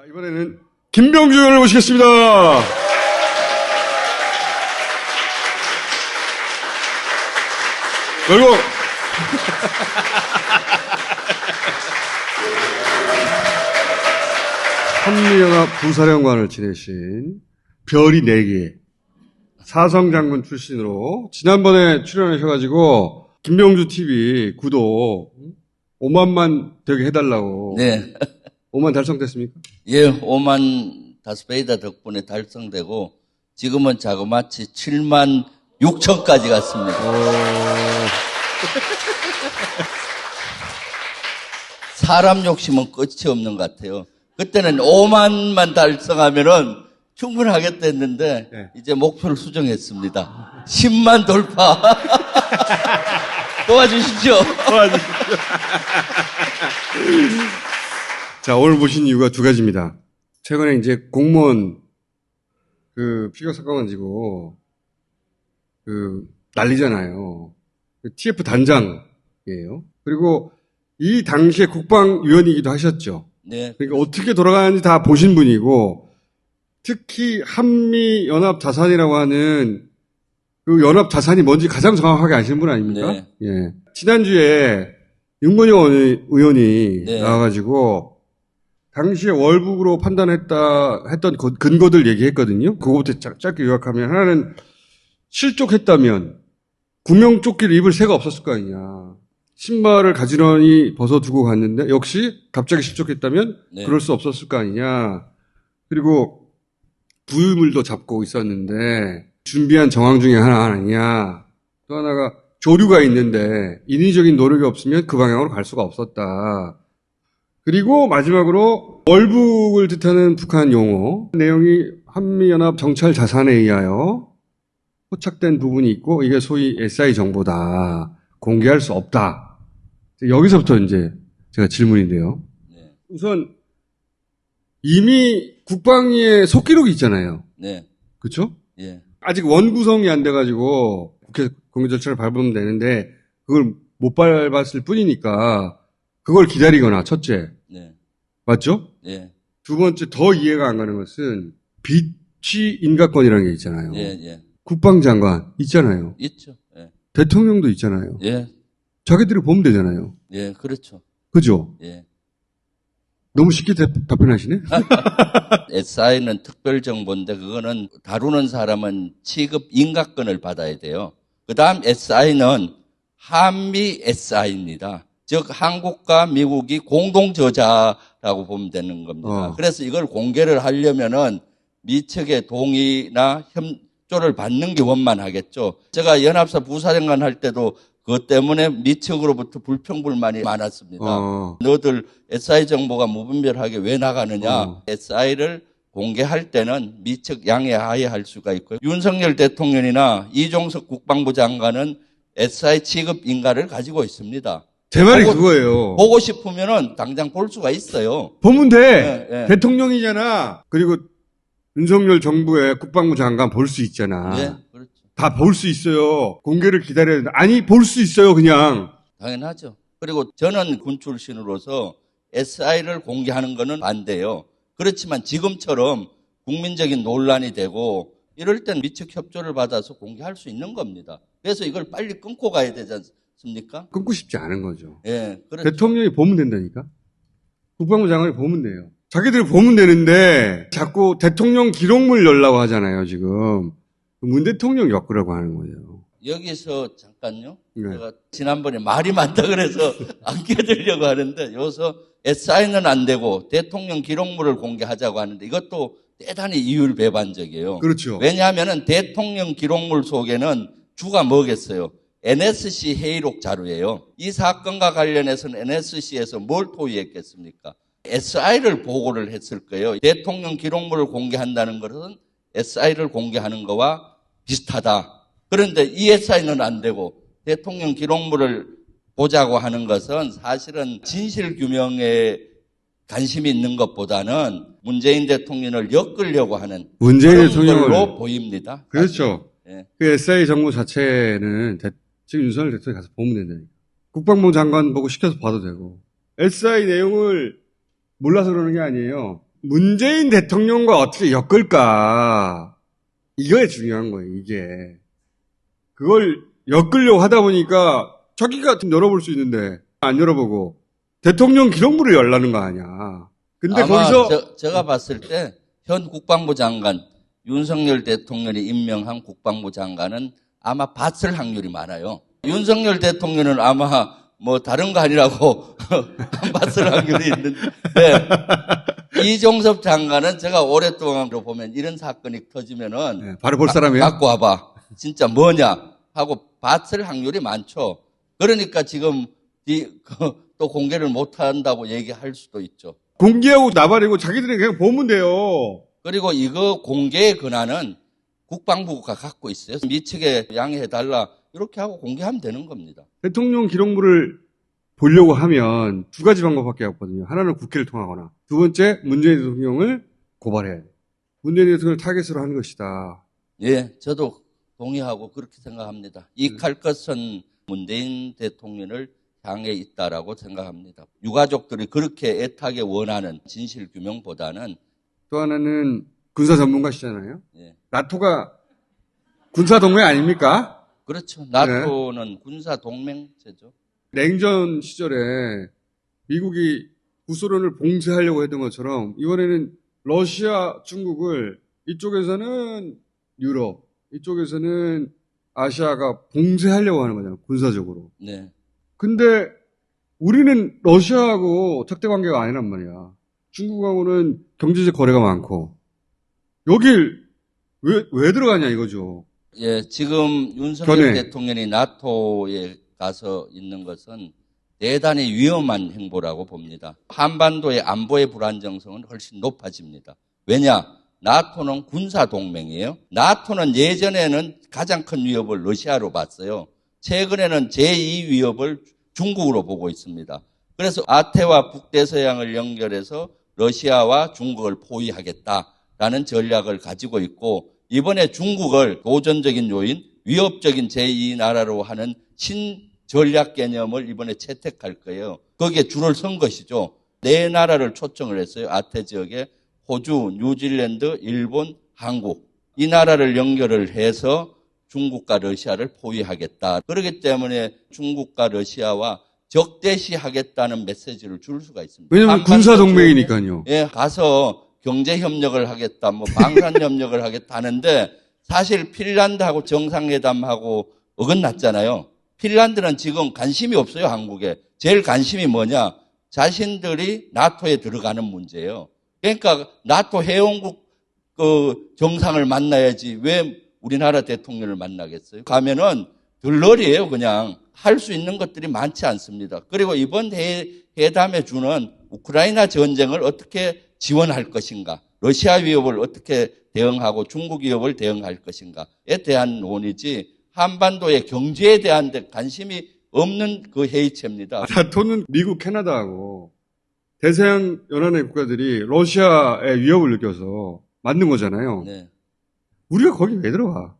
이번에는 김병주 의원을 모시겠습니다. 그리고 한미연합 부사령관을 지내신 별이 4개 사성장군 출신으로 지난번에 출연하셔가지고 김병주 TV 구독 5만만 되게 해달라고. 네. 5만 달성됐습니까? 예, 5만 다스베이다 덕분에 달성되고 지금은 자그마치 7만 6천까지 갔습니다. 사람 욕심은 끝이 없는 것 같아요. 그때는 5만만 달성하면은 충분하겠다 했는데 네. 이제 목표를 수정했습니다. 10만 돌파. 도와주십시오. 자, 오늘 모신 이유가 2가지입니다. 최근에 이제 공무원 피격 사건을 가지고 난리잖아요. TF 단장이에요. 그리고 이 당시에 국방위원이기도 하셨죠. 네. 그러니까 어떻게 돌아가는지 다 보신 분이고, 특히 한미연합 자산이라고 하는 그 연합 자산이 뭔지 가장 정확하게 아시는 분 아닙니까? 네. 예. 지난주에 윤건영 의원이 네. 나와가지고 당시에 월북으로 했던 근거들 얘기했거든요. 그거부터 짧게 요약하면, 하나는 실족했다면 구명조끼를 입을 새가 없었을 거 아니냐. 신발을 가지런히 벗어두고 갔는데 역시 갑자기 실족했다면 네. 그럴 수 없었을 거 아니냐. 그리고 부유물도 잡고 있었는데 준비한 정황 중에 하나 아니냐. 또 하나가 조류가 있는데 인위적인 노력이 없으면 그 방향으로 갈 수가 없었다. 그리고 마지막으로 월북을 뜻하는 북한 용어 내용이 한미연합 정찰 자산에 의하여 포착된 부분이 있고 이게 소위 SI 정보다. 공개할 수 없다. 여기서부터 이제 제가 질문인데요. 네. 우선 이미 국방위에 속기록이 있잖아요. 네. 그렇죠? 예. 아직 원구성이 안 돼가지고 국회 공개 절차를 밟으면 되는데 그걸 못 밟았을 뿐이니까 그걸 기다리거나 첫째. 네. 맞죠? 예. 두 번째 더 이해가 안 가는 것은 비취 인가권이라는 게 있잖아요. 예. 예. 국방장관 있잖아요. 있죠. 예. 대통령도 있잖아요. 예. 자기들이 보면 되잖아요. 예. 그렇죠. 그죠? 예. 너무 쉽게 답변하시네? SI는 특별정보인데 그거는 다루는 사람은 취급 인가권을 받아야 돼요. 그 다음 SI는 한미 SI입니다. 즉 한국과 미국이 공동 저자라고 보면 되는 겁니다. 그래서 이걸 공개를 하려면은 미측의 동의나 협조를 받는 게 원만하겠죠. 제가 연합사 부사령관 할 때도 그것 때문에 미측으로부터 불평불만이 많았습니다. 너들 SI 정보가 무분별하게 왜 나가느냐. SI를 공개할 때는 미측 양해하에 할 수가 있고요. 윤석열 대통령이나 이종석 국방부 장관은 SI 취급 인가를 가지고 있습니다. 제 말이 그거예요. 보고 싶으면은 당장 볼 수가 있어요. 보면 돼. 네, 네. 대통령이잖아. 그리고 윤석열 정부의 국방부 장관 볼 수 있잖아. 네, 그렇죠. 다 볼 수 있어요. 공개를 기다려야 된다. 아니, 볼 수 있어요, 그냥. 당연하죠. 그리고 저는 군 출신으로서 SI를 공개하는 거는 반대요. 그렇지만 지금처럼 국민적인 논란이 되고 이럴 땐 미측 협조를 받아서 공개할 수 있는 겁니다. 그래서 이걸 빨리 끊고 가야 되지 않습니까? 끊고 싶지 않은 거죠. 예, 그렇죠. 대통령이 보면 된다니까? 국방부 장관이 보면 돼요. 자기들이 보면 되는데 자꾸 대통령 기록물 열라고 하잖아요, 지금. 문 대통령 엮으라고 하는 거예요. 여기서 잠깐요. 네. 제가 지난번에 말이 많다 그래서 안 끼어들려고 하는데 여기서 SI는 안 되고 대통령 기록물을 공개하자고 하는데 이것도 대단히 이율배반적이에요. 그렇죠. 왜냐하면 대통령 기록물 속에는 주가 뭐겠어요? NSC 회의록 자료예요. 이 사건과 관련해서는 NSC에서 뭘 토의했겠습니까? SI를 보고를 했을 거예요. 대통령 기록물을 공개한다는 것은 SI를 공개하는 거와 비슷하다. 그런데 이 SI는 안 되고 대통령 기록물을 보자고 하는 것은 사실은 진실규명에 관심이 있는 것보다는 문재인 대통령을 엮으려고 하는 문재인 그런 대통령을 걸로 보입니다. 그렇죠. 예. 그 SI 정보 자체는 지금 윤석열 대통령이 가서 보면 된다니까. 국방부 장관 보고 시켜서 봐도 되고. SI 내용을 몰라서 그러는 게 아니에요. 문재인 대통령과 어떻게 엮을까? 이거에 중요한 거예요, 이게. 그걸 엮으려고 하다 보니까 저기가 좀 열어볼 수 있는데 안 열어보고 대통령 기록물을 열라는 거 아니야. 근데 아마 거기서 제가 봤을 때 현 국방부 장관 윤석열 대통령이 임명한 국방부 장관은 아마 봤을 확률이 많아요. 윤석열 대통령은 아마 뭐 다른 거 아니라고 안 봤을 확률이 있는데 이종섭 장관은 제가 오랫동안 보면 이런 사건이 터지면은 네, 바로 볼 사람이야. 갖고 와봐. 진짜 뭐냐 하고 봤을 확률이 많죠. 그러니까 지금 또 공개를 못 한다고 얘기할 수도 있죠. 공개하고 나발이고 자기들이 그냥 보면 돼요. 그리고 이거 공개의 권한은 국방부가 갖고 있어요. 미측에 양해해달라 이렇게 하고 공개하면 되는 겁니다. 대통령 기록물을 보려고 하면 두 가지 방법밖에 없거든요. 하나는 국회를 통하거나 두 번째 문재인 대통령을 고발해야 돼. 문재인 대통령을 타겟으로 하는 것이다. 예, 저도 동의하고 그렇게 생각합니다. 이 칼끝은 문재인 대통령을 향해 있다라고 생각합니다. 유가족들이 그렇게 애타게 원하는 진실 규명보다는 또 하나는 군사 전문가시잖아요. 예. 나토가 군사 동맹 아닙니까? 그렇죠. 나토는 군사 동맹체죠. 냉전 시절에 미국이 구소련을 봉쇄하려고 했던 것처럼 이번에는 러시아, 중국을 이쪽에서는 유럽, 이쪽에서는 아시아가 봉쇄하려고 하는 거잖아요. 군사적으로. 네. 근데 우리는 러시아하고 적대 관계가 아니란 말이야. 중국하고는 경제적 거래가 많고 여길 왜 들어가냐 이거죠. 예, 지금 윤석열 전에. 대통령이 나토에 가서 있는 것은 대단히 위험한 행보라고 봅니다. 한반도의 안보의 불안정성은 훨씬 높아집니다. 왜냐? 나토는 군사 동맹이에요. 나토는 예전에는 가장 큰 위협을 러시아로 봤어요. 최근에는 제2 위협을 중국으로 보고 있습니다. 그래서 아태와 북대서양을 연결해서 러시아와 중국을 포위하겠다라는 전략을 가지고 있고 이번에 중국을 도전적인 요인, 위협적인 제2나라로 하는 신전략 개념을 이번에 채택할 거예요. 거기에 줄을 선 것이죠. 네 나라를 초청을 했어요. 아태 지역에 호주, 뉴질랜드, 일본, 한국 이 나라를 연결을 해서 중국과 러시아를 포위하겠다. 그렇기 때문에 중국과 러시아와 적대시하겠다는 메시지를 줄 수가 있습니다. 왜냐하면 군사 동맹이니까요. 예, 가서 경제 협력을 하겠다, 뭐 방산 협력을 하겠다 하는데 사실 핀란드하고 정상회담하고 어긋났잖아요. 핀란드는 지금 관심이 없어요, 한국에. 제일 관심이 뭐냐? 자신들이 나토에 들어가는 문제예요. 그러니까 나토 회원국 정상을 만나야지 왜 우리나라 대통령을 만나겠어요? 가면은 들러리예요, 그냥. 할 수 있는 것들이 많지 않습니다. 그리고 이번 회담에 주는 우크라이나 전쟁을 어떻게 지원할 것인가, 러시아 위협을 어떻게 대응하고 중국 위협을 대응할 것인가에 대한 논의지 한반도의 경제에 대한 데 관심이 없는 그 회의체입니다. 나토는 미국, 캐나다하고 대서양 연안의 국가들이 러시아의 위협을 느껴서 만든 거잖아요. 네. 우리가 거기 왜 들어가?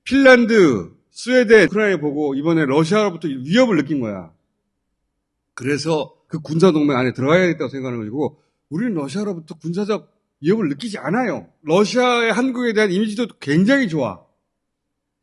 핀란드, 스웨덴, 우크라이나 보고 이번에 러시아로부터 위협을 느낀 거야. 그래서 그 군사동맹 안에 들어가야겠다고 생각하는 것이고 우리는 러시아로부터 군사적 위협을 느끼지 않아요. 러시아의 한국에 대한 이미지도 굉장히 좋아.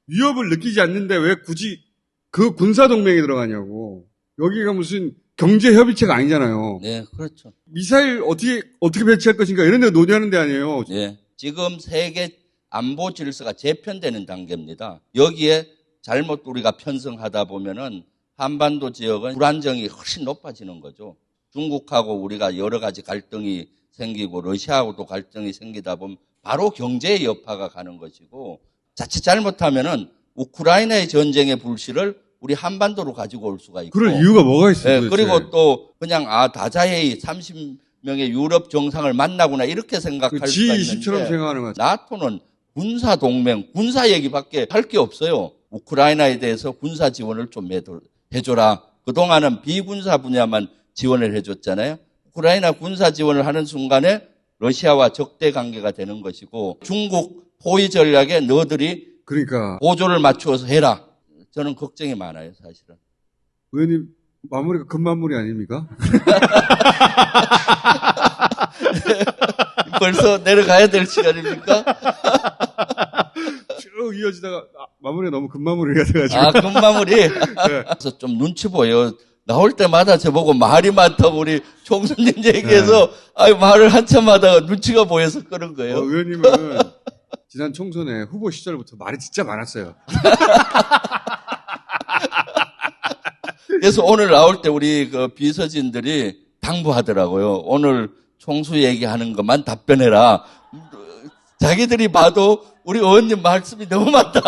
위협을 느끼지 않는데 왜 굳이 그 군사동맹에 들어가냐고. 여기가 무슨 경제협의체가 아니잖아요. 네, 그렇죠. 미사일 어떻게 배치할 것인가 이런 데 논의하는 데 아니에요. 네. 지금 세계 안보 질서가 재편되는 단계입니다. 여기에 잘못 우리가 편성하다 보면은 한반도 지역은 불안정이 훨씬 높아지는 거죠. 중국하고 우리가 여러 가지 갈등이 생기고 러시아하고도 갈등이 생기다 보면 바로 경제의 여파가 가는 것이고 자칫 잘못하면은 우크라이나의 전쟁의 불씨를 우리 한반도로 가지고 올 수가 있고 그럴 이유가 뭐가 있어요? 네, 그리고 또 그냥 다자회의 30명의 유럽 정상을 만나구나 이렇게 생각할 수가 G20처럼 있는데 생각하는 거죠. 나토는 군사 동맹, 군사 얘기밖에 할 게 없어요. 우크라이나에 대해서 군사 지원을 좀 해줘라. 그동안은 비군사 분야만 지원을 해줬잖아요. 우크라이나 군사 지원을 하는 순간에 러시아와 적대 관계가 되는 것이고 중국 포위 전략에 너희들이 그러니까 보조를 맞추어서 해라. 저는 걱정이 많아요, 사실은. 의원님 마무리가 금마무리 아닙니까? 벌써 내려가야 될 시간입니까? 쭉 이어지다가 마무리가 너무 금마무리가 돼가지고. 아, 금마무리. 네. 그래서 좀 눈치 보여. 나올 때마다 저보고 말이 많다고 우리 총수님 얘기해서 말을 한참 하다가 눈치가 보여서 그런 거예요. 의원님은 지난 총선에 후보 시절부터 말이 진짜 많았어요. 그래서 오늘 나올 때 우리 그 비서진들이 당부하더라고요. 오늘 총수 얘기하는 것만 답변해라. 자기들이 봐도 우리 의원님 말씀이 너무 많다.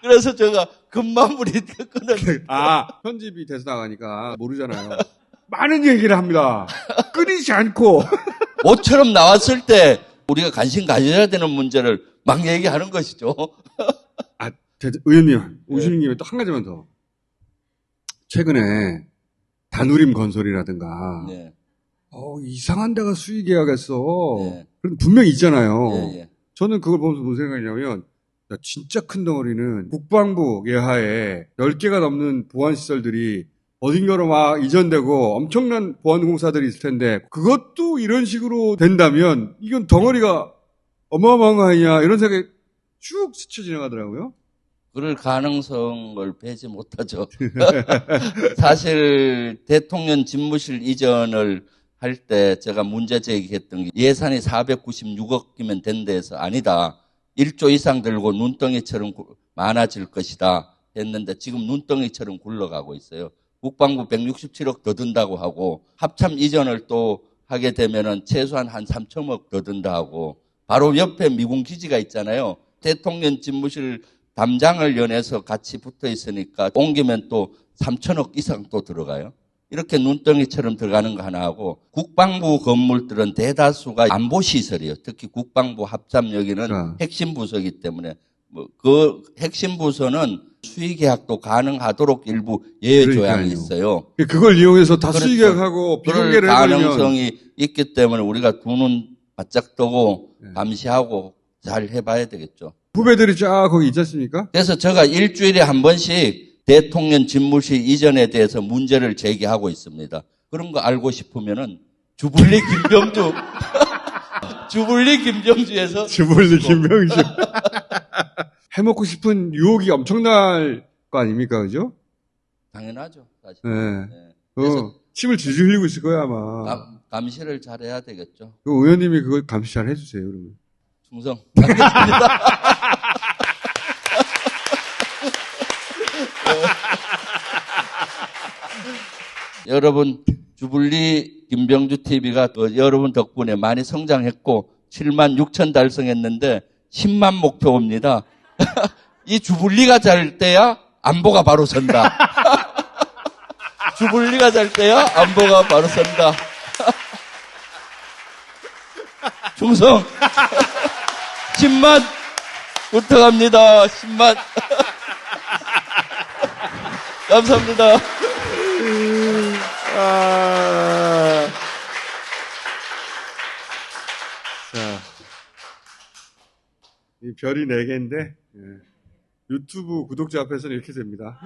그래서 제가 금마무리 끊은. 편집이 돼서 나가니까 모르잖아요. 많은 얘기를 합니다. 끊이지 않고. 모처럼 나왔을 때 우리가 관심 가져야 되는 문제를 막 얘기하는 것이죠. 의원님, 오시는 김에 또 한 가지만 더. 최근에 다누림 건설이라든가 네. 이상한 데가 수의 계약했어. 네. 그런 분명히 있잖아요. 예. 저는 그걸 보면서 무슨 생각이냐면 야, 진짜 큰 덩어리는 국방부 예하에 10개가 넘는 보안시설들이 어딘가로 막 이전되고 엄청난 보안공사들이 있을 텐데 그것도 이런 식으로 된다면 이건 덩어리가 어마어마한 거 아니냐 이런 생각이 쭉 스쳐 지나가더라고요. 그럴 가능성을 배제 못하죠. 사실 대통령 집무실 이전을 할 때 제가 문제 제기했던 게 예산이 496억이면 된다 해서 아니다. 1조 이상 들고 눈덩이처럼 많아질 것이다 했는데 지금 눈덩이처럼 굴러가고 있어요. 국방부 167억 더 든다고 하고 합참 이전을 또 하게 되면은 최소한 한 3천억 더 든다 하고 바로 옆에 미군 기지가 있잖아요. 대통령 집무실 담장을 연해서 같이 붙어 있으니까 옮기면 또 3천억 이상 또 들어가요. 이렇게 눈덩이처럼 들어가는 거 하나 하고 국방부 건물들은 대다수가 안보시설이에요. 특히 국방부 합참역에는 핵심 부서이기 때문에 그 핵심 부서는 수의 계약도 가능하도록 일부 예외 조항이 있어요. 그걸 이용해서 다 그렇죠. 수의 계약하고 그럴 비공개를 해버리면 가능성이 있기 때문에 우리가 두 눈 바짝 뜨고 감시하고 잘 해봐야 되겠죠. 후배들이 쫙 거기 있지 않습니까? 그래서 제가 일주일에 한 번씩 대통령 집무실 이전에 대해서 문제를 제기하고 있습니다. 그런 거 알고 싶으면은 주불리 김병주 주불리 김병주에서 주불리 김병주 해먹고 싶은 유혹이 엄청날 거 아닙니까, 그죠? 당연하죠, 사실. 네. 그래서 침을 줄줄 흘리고 있을 거야 아마. 감시를 잘해야 되겠죠. 그 의원님이 그걸 감시 잘 해주세요, 그러면. 충성. 알겠습니다. 여러분, 주불리 김병주 TV가 여러분 덕분에 많이 성장했고 7만 6천 달성했는데 10만 목표입니다. 이 주불리가 잘 때야 안보가 바로 선다. 주불리가 잘 때야 안보가 바로 선다. 충성. 10만 부탁합니다. 10만. 감사합니다. 자, 이 별이 4개인데 유튜브 구독자 앞에서는 이렇게 됩니다.